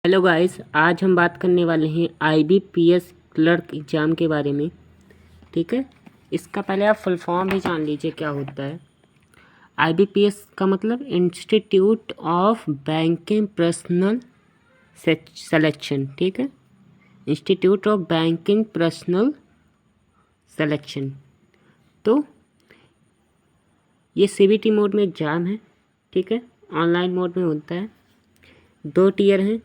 Hello guys, आज हम बात करने वाले हैं आईबीपीएस क्लर्क एग्ज़ाम के बारे में। ठीक है, इसका पहले आप फुल फॉर्म भी जान लीजिए क्या होता है। आईबीपीएस का मतलब institute of banking personal selection. ठीक है, institute of banking personal selection. तो ये सीबीटी मोड में एग्ज़ाम है। ठीक है, ऑनलाइन मोड में होता है। 2 टीयर हैं,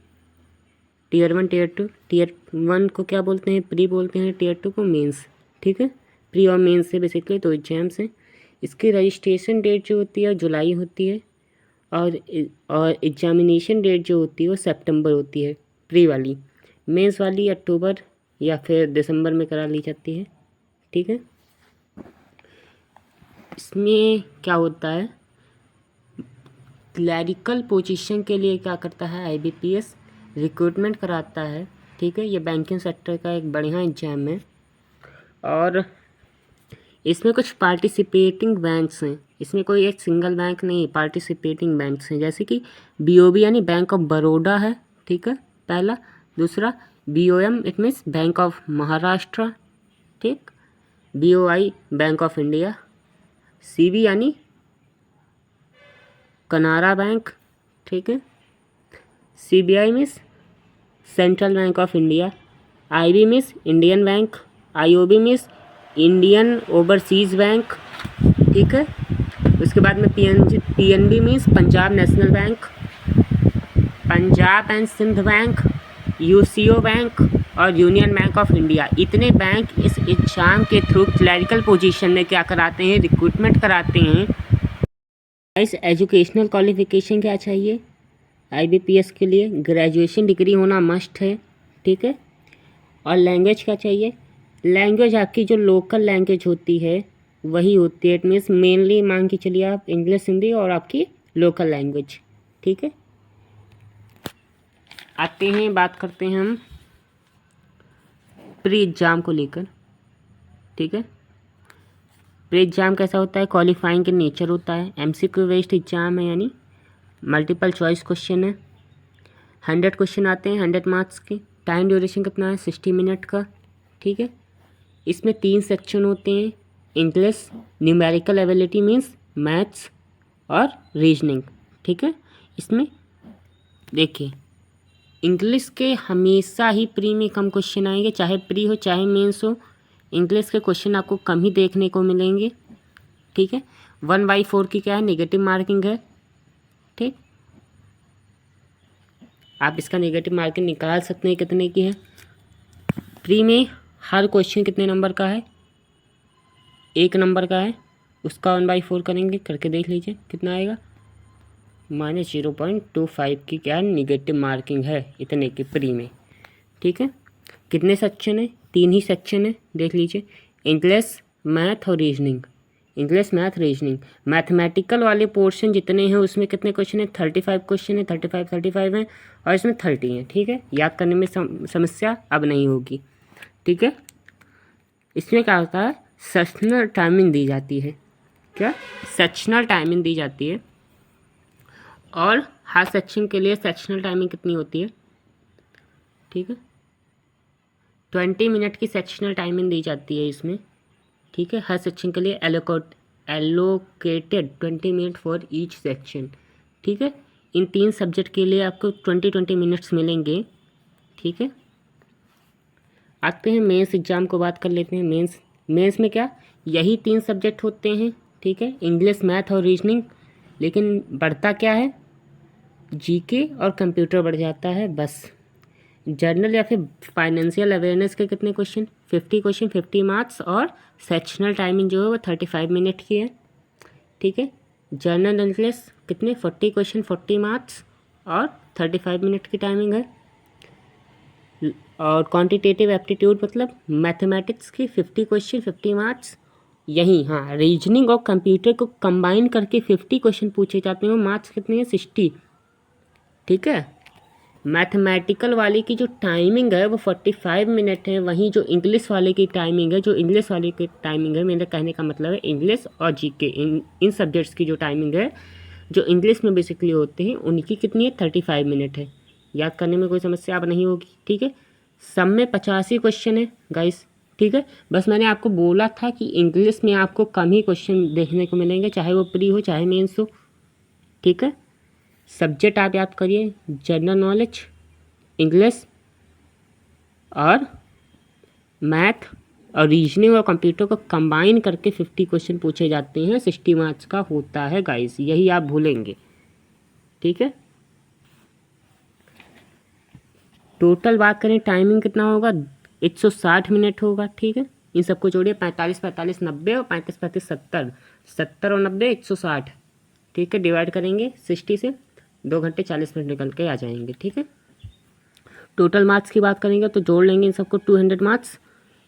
टीयर 1 टीयर 2। टीयर 1 को क्या बोलते हैं? प्री बोलते हैं। टीयर 2 को मेंस। ठीक है, प्री और मेंस से बेसिकली 2 एग्जाम्स हैं। इसकी रजिस्ट्रेशन डेट जो होती है जुलाई होती है, और एग्जामिनेशन डेट जो होती है वो सितंबर होती है प्री वाली। मेंस वाली अक्टूबर या फिर दिसंबर में करा ली जाती है। ठीक है, इसमें क्या होता है, क्लैरिकल पोजीशन के लिए क्या करता है आईबीपीएस, रिक्रूटमेंट कराता है। ठीक है, ये बैंकिंग सेक्टर का एक बढ़िया एग्जाम है। और इसमें कुछ पार्टिसिपेटिंग बैंक्स हैं। इसमें कोई एक सिंगल बैंक नहीं, पार्टिसिपेटिंग बैंक्स हैं, जैसे कि बीओबी यानी बैंक ऑफ बड़ौदा है। ठीक है, पहला। दूसरा BOM, it means bank of Maharashtra. ठीक, BOI bank of India. CB यानी कनारा बैंक। ठीक है, CBI means central bank of India. IB means Indian bank. IOB means Indian overseas bank. ठीक है, उसके बाद में PNB means Punjab national bank, Punjab and Sindh bank, UCO bank और यूनियन बैंक ऑफ इंडिया। इतने बैंक इस एग्जाम के थ्रू क्लरिकल पोजीशन में क्या कराते हैं, रिक्रूटमेंट कराते हैं। इस एजुकेशनल क्वालिफिकेशन क्या चाहिए आईबीपीएस के लिए? ग्रेजुएशन डिग्री होना मस्ट है। ठीक है, और लैंग्वेज क्या चाहिए? लैंग्वेज आपकी जो लोकल लैंग्वेज होती है वही होती है। इट मीन्स मेनली मान के चलिए आप इंग्लिश, हिंदी और आपकी लोकल लैंग्वेज। ठीक है, आते हैं, बात करते हैं हम प्री एग्ज़ाम को लेकर। ठीक है, प्री एग्ज़ाम कैसा होता है? क्वालिफाइंग के नेचर होता है। एमसीक्यू बेस्ड एग्ज़ाम है, यानी मल्टीपल चॉइस क्वेश्चन है। 100 क्वेश्चन आते हैं, 100 मार्क्स के। टाइम ड्यूरेशन कितना है? 60 मिनट का। ठीक है, इसमें 3 सेक्शन होते हैं, English, numerical ability means maths और रीजनिंग। ठीक है, इसमें देखिए इंग्लिश के हमेशा ही प्री में कम क्वेश्चन आएंगे, चाहे प्री हो चाहे मेंस हो। इंग्लिश के क्वेश्चन आपको कम ही देखने को मिलेंगे। ठीक है, 1/4 की क्या है? नेगेटिव मार्किंग है। ठीक, आप इसका नेगेटिव मार्किंग निकाल सकते हैं कितने की है। प्री में हर क्वेश्चन कितने नंबर का है? 1 नंबर का है। उसका 1/4 करेंगे, करके देख लीजिए कितना आएगा। -0.25 की क्या निगेटिव मार्किंग है इतने की प्री में। ठीक है, कितने सेक्शन है? 3 ही सेक्शन है, देख लीजिए, इंग्लिश, मैथ और reasoning. English, math, reasoning. Mathematical वाले पोर्शन जितने हैं उसमें कितने क्वेश्चन है? 35 क्वेश्चन है। 35 हैं और इसमें 30 हैं। ठीक है, याद करने में समस्या अब नहीं होगी। ठीक है, इसमें क्या होता है, सेक्शनल टाइमिंग दी जाती है। क्या? सेक्शनल टाइमिंग दी जाती है। और हर सेक्शन के लिए सेक्शनल टाइमिंग कितनी होती है? ठीक है, 20 मिनट की सेक्शनल टाइमिंग दी जाती है इसमें। ठीक है, हर सेक्शन के लिए allocated 20 minute for each section. ठीक है, इन 3 सब्जेक्ट के लिए आपको 20 मिनट्स मिलेंगे। ठीक है, आते हैं मेंस एग्ज़ाम को, बात कर लेते हैं। मेंस में क्या, यही 3 सब्जेक्ट होते हैं। ठीक है, इंग्लिश, मैथ और रीजनिंग। लेकिन बढ़ता क्या है, जीके और कंप्यूटर बढ़ जाता है बस। जर्नल या फिर फाइनेंशियल अवेयरनेस के कितने क्वेश्चन? 50 क्वेश्चन, 50 मार्क्स, और सेक्शनल टाइमिंग जो है वो 35 मिनट की है। ठीक है, जर्नल इंग्लिश कितने? 40 क्वेश्चन, 40 मार्क्स और 35 मिनट की टाइमिंग है। और क्वांटिटेटिव एप्टीट्यूड मतलब मैथमेटिक्स की 50 क्वेश्चन, 50 मार्क्स। यही, हाँ, रीजनिंग और कंप्यूटर को कंबाइन करके 50 क्वेश्चन पूछे जाते हैं। मार्क्स कितने हैं? 60। ठीक है, मैथमेटिकल वाले की जो टाइमिंग है वो 45 मिनट है। वहीं जो इंग्लिश वाले की टाइमिंग है, मेरे कहने का मतलब है इंग्लिश और जीके, इन सब्जेक्ट्स की जो टाइमिंग है, जो इंग्लिश में बेसिकली होते हैं, उनकी कितनी है? 35 मिनट है। याद करने में कोई समस्या अब नहीं होगी, ठीक है। सब में 85 क्वेश्चन है गाइस, ठीक है। बस मैंने आपको बोला था कि इंग्लिश में आपको कम ही क्वेश्चन देखने को मिलेंगे, चाहे वो प्री हो चाहे मेंस हो, ठीक है। सब्जेक्ट आप याद करिए, जनरल नॉलेज, इंग्लिश और मैथ और रीजनिंग और कंप्यूटर को कंबाइन करके 50 क्वेश्चन पूछे जाते हैं, 60 मार्क्स का होता है गाइस, यही आप भूलेंगे, ठीक है। टोटल बात करें टाइमिंग कितना होगा, 160 मिनट होगा, ठीक है। इन सबको जोड़िए, 45 45 90 और 35 35 70, 70 और 90 160, ठीक है। डिवाइड करेंगे 60 से, 2 घंटे 40 मिनट निकल के आ जाएंगे, ठीक है। टोटल मार्क्स की बात करेंगे तो जोड़ लेंगे इन सबको, 200 मार्क्स।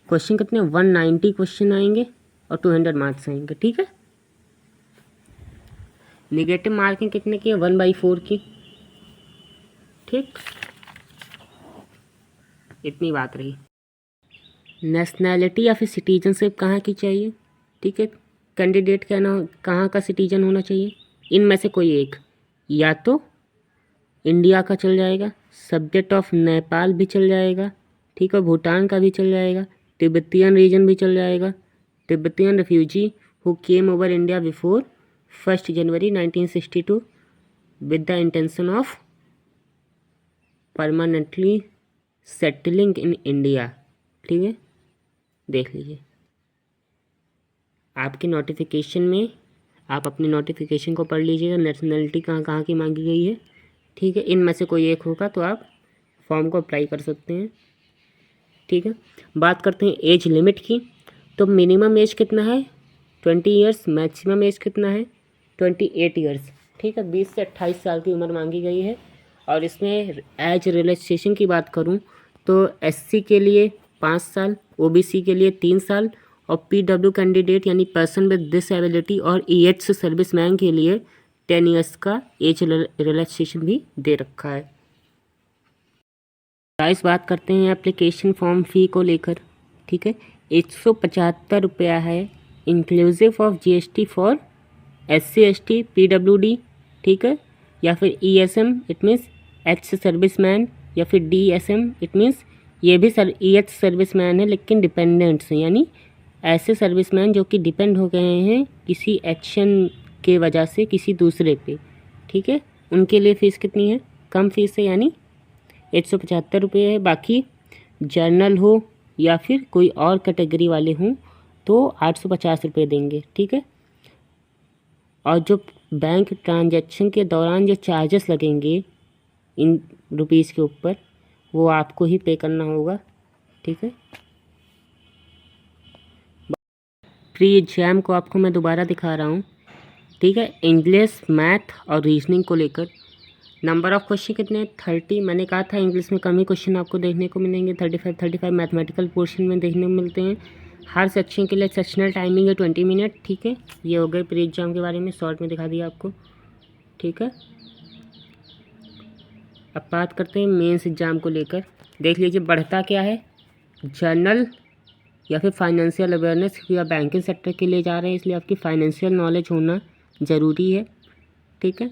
क्वेश्चन कितने, 190 क्वेश्चन आएंगे और 200 मार्क्स आएंगे, ठीक है। निगेटिव मार्किंग कितने की है, 1/4 की, ठीक। इतनी बात रही। नेशनैलिटी या फिर सिटीजनशिप कहाँ की चाहिए, ठीक है। कैंडिडेट का ना कहाँ का सिटीजन होना चाहिए, इनमें से कोई एक, या तो इंडिया का चल जाएगा, सब्जेक्ट ऑफ नेपाल भी चल जाएगा, ठीक है, भूटान का भी चल जाएगा, तिब्बतियन रीजन भी चल जाएगा, Tibetan refugee who came over India before 1 January 1962 with the intention of permanently settling in India, ठीक है। देख लीजिए आपकी नोटिफिकेशन में, आप अपनी नोटिफिकेशन को पढ़ लीजिएगा, नेशनलिटी कहाँ कहाँ की मांगी गई है, ठीक है। इनमें से कोई एक होगा तो आप फॉर्म को अप्लाई कर सकते हैं, ठीक है। बात करते हैं एज लिमिट की, तो मिनिमम एज कितना है 20 ईयर्स, मैक्सिमम एज कितना है 28 ईयर्स, ठीक है। 20 से 28 साल की उम्र मांगी गई है। और इसमें एज रिलैक्सेशन की बात करूं तो एससी के लिए 5 साल, ओबीसी के लिए 3 साल और पीडब्ल्यू कैंडिडेट यानी पर्सन विद डिसेबिलिटी और ईएच सर्विसमैन के लिए 10 ईयर्स का एज रिलैक्सेशन भी दे रखा है। गाइस बात करते हैं एप्लीकेशन फॉर्म फ़ी को लेकर, ठीक है। 175 रुपया है inclusive of GST for SC ST PWD, ठीक है, या फिर ESM it means ex serviceman, या फिर DSM इट मीन्स ये भी EH सर्विसमैन है लेकिन डिपेंडेंट्स हैं, यानी ऐसे सर्विसमैन जो कि डिपेंड हो गए हैं किसी एक्शन के वजह से किसी दूसरे पे, ठीक है। उनके लिए फ़ीस कितनी है, कम फीस है, यानी 175 रुपये है। बाकी जर्नल हो या फिर कोई और कैटेगरी वाले हों तो 850 रुपये देंगे, ठीक है। और जो बैंक ट्रांजैक्शन के दौरान जो चार्जेस लगेंगे इन रुपीज़ के ऊपर वो आपको ही पे करना होगा, ठीक है। प्री एग्जाम को आपको मैं दोबारा दिखा रहा हूँ, ठीक है। इंग्लिश, मैथ और रीजनिंग को लेकर नंबर ऑफ़ क्वेश्चन कितने हैं 30। मैंने कहा था इंग्लिश में कम ही क्वेश्चन आपको देखने को मिलेंगे, 35 मैथमेटिकल पोर्शन में देखने को मिलते हैं। हर सेक्शन के लिए सेक्शनल टाइमिंग है 20 मिनट, ठीक है। ये हो गए प्री एग्जाम के बारे में, शॉर्ट में दिखा दिया आपको, ठीक है। अब बात करते हैं मेंस एग्ज़ाम को लेकर। देख लीजिए बढ़ता क्या है, जर्नल या फिर फाइनेंशियल अवेयरनेस या बैंकिंग सेक्टर के लिए जा रहे हैं, इसलिए आपकी फाइनेंशियल नॉलेज होना ज़रूरी है, ठीक है।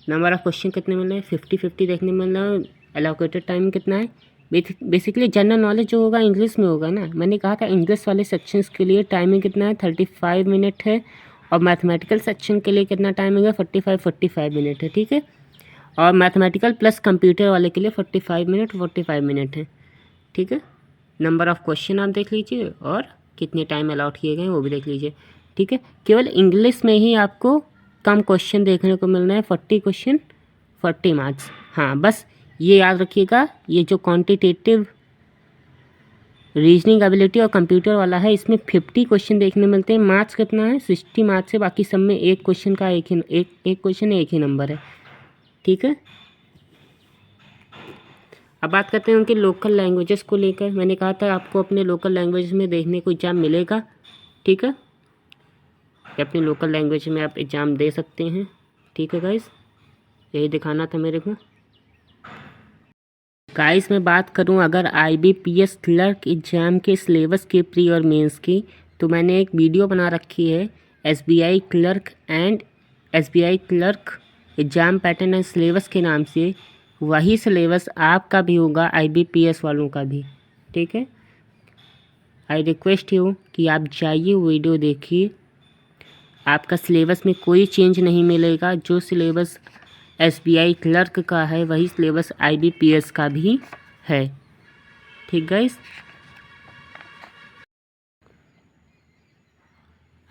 नंबर ऑफ़ क्वेश्चन कितने मिल रहे हैं 50-50 देखने मिल रहा है। एलोकेटेड टाइम कितना है, बेसिकली जनरल नॉलेज जो होगा इंग्लिश में होगा ना, मैंने कहा था इंग्लिश वाले सेक्शंस के लिए टाइमिंग कितना है 35 मिनट है, और मैथमेटिकल सेक्शन के लिए कितना टाइमिंग है 45 मिनट है, ठीक है। और मैथमेटिकल प्लस कंप्यूटर वाले के लिए 45 मिनट है, ठीक है। नंबर ऑफ़ क्वेश्चन आप देख लीजिए और कितने टाइम अलाउट किए गए वो भी देख लीजिए, ठीक है। केवल इंग्लिश में ही आपको कम क्वेश्चन देखने को मिल रहे हैं, 40 क्वेश्चन 40 मार्क्स। हाँ बस ये याद रखिएगा, ये जो क्वांटिटेटिव रीजनिंग एबिलिटी और कंप्यूटर वाला है इसमें 50 क्वेश्चन देखने मिलते हैं। मार्क्स कितना है 60 मार्क्स है, बाकी सब में एक क्वेश्चन का एक क्वेश्चन एक ही नंबर है, ठीक है। अब बात करते हैं उनके लोकल लैंग्वेजेस को लेकर। मैंने कहा था आपको अपने लोकल लैंग्वेज में देखने को एग्ज़ाम मिलेगा, ठीक है। अपनी लोकल लैंग्वेज में आप एग्ज़ाम दे सकते हैं, ठीक है गाइस, यही दिखाना था मेरे को। गाइस मैं बात करूं अगर IBPS क्लर्क एग्ज़ाम के सिलेबस के प्री और मेंस की, तो मैंने एक वीडियो बना रखी है SBI clerk and SBI clerk exam pattern and syllabus के नाम से। वही सिलेबस आपका भी होगा, IBPS वालों का भी, ठीक है। आई रिक्वेस्ट यू कि आप जाइए वीडियो देखिए, आपका सिलेबस में कोई चेंज नहीं मिलेगा। जो सिलेबस SBI क्लर्क का है वही सिलेबस IBPS का भी है, ठीक गाइस।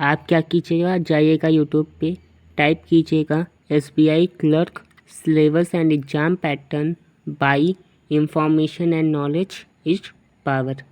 आप क्या कीजिएगा, जाइएगा यूट्यूब पे, टाइप कीजिएगा SBI clerk syllabus and exam pattern by information and knowledge is power.